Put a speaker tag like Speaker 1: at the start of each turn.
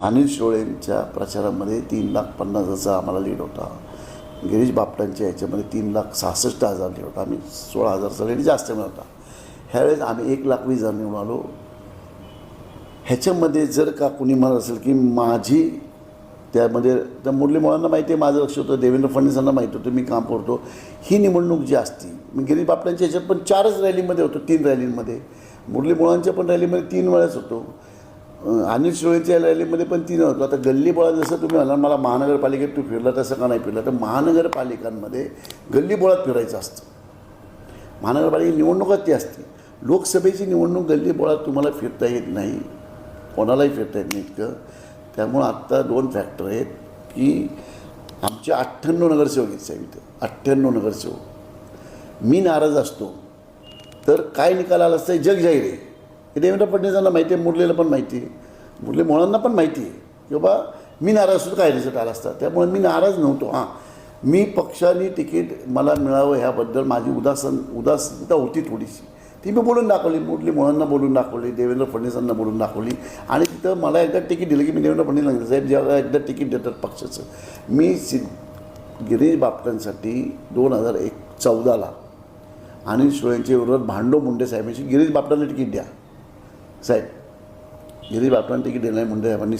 Speaker 1: अनिल शिरोळेंच्या प्रचारामध्ये 3,50,000चा आम्हाला लीड होता. गिरीश बापटांच्या ह्याच्यामध्ये 3,66,000 लीड होता. आम्ही 16,000चा लीड जास्त मिळवता. ह्यावेळेस आम्ही 1,20,000 निवडून आलो. ह्याच्यामध्ये जर का कुणी म्हणत असेल की माझी त्यामध्ये त्या मुरली मुळांना माहिती आहे माझं लक्ष होतं, देवेंद्र फडणवीसांना माहिती होतं मी काम करतो. ही निवडणूक जी असती मी गिरीश बापटांच्या ह्याच्यात पण 4च रॅलीमध्ये होतो, 3 रॅलींमध्ये. मुरली मुळांच्या पण रॅलीमध्ये 3 वेळाच होतो. अनिल शिरोळेच्या रॅलीमध्ये पण 3 होतो. आता गल्लीबोळा जसं तुम्ही म्हणाल मला महानगरपालिकेत तू फिरला तसं का नाही फिरला, तर महानगरपालिकांमध्ये गल्लीबोळात फिरायचं असतं. महानगरपालिका निवडणुकात ती असते. लोकसभेची निवडणूक गल्लीबोळात तुम्हाला फिरता येत नाही, कोणालाही फिरता येत नाही इतकं. त्यामुळं आत्ता 2 फॅक्टर आहेत की आमचे 98 नगरसेवक आहेत साहेब इथं, 98 नगरसेवक. मी नाराज असतो तर काय निकाल आला असतं जग जाहीर आहे. हे देवेंद्र फडणवीसांना माहिती आहे, मुरलीला पण माहिती आहे, मुरली मुळांना पण माहिती आहे की बाबा मी नाराज असतो काय रिझल्ट आला असता. त्यामुळे मी नाराज नव्हतो. हां, मी पक्षाने तिकीट मला मिळावं ह्याबद्दल माझी उदासीनता होती थोडीशी, ती मी बोलून दाखवली. मुरली मुळांना बोलून दाखवली, देवेंद्र फडणवीसांना बोलून दाखवली. आणि तिथं मला एकदा तिकीट दिलं की मी देवेंद्र फडणवीस सांगितलं साहेब जेव्हा एकदा तिकीट देतात पक्षाचं. मी गिरीश बापटांसाठी 2014ला अनिल शिरोळेंच्या विरोधात भांडो मुंडे साहेबांशी गिरीश बापटांना तिकीट द्या साहेब, गिरीश बापटांना तिकीट देणार मुंडे साहेबांनी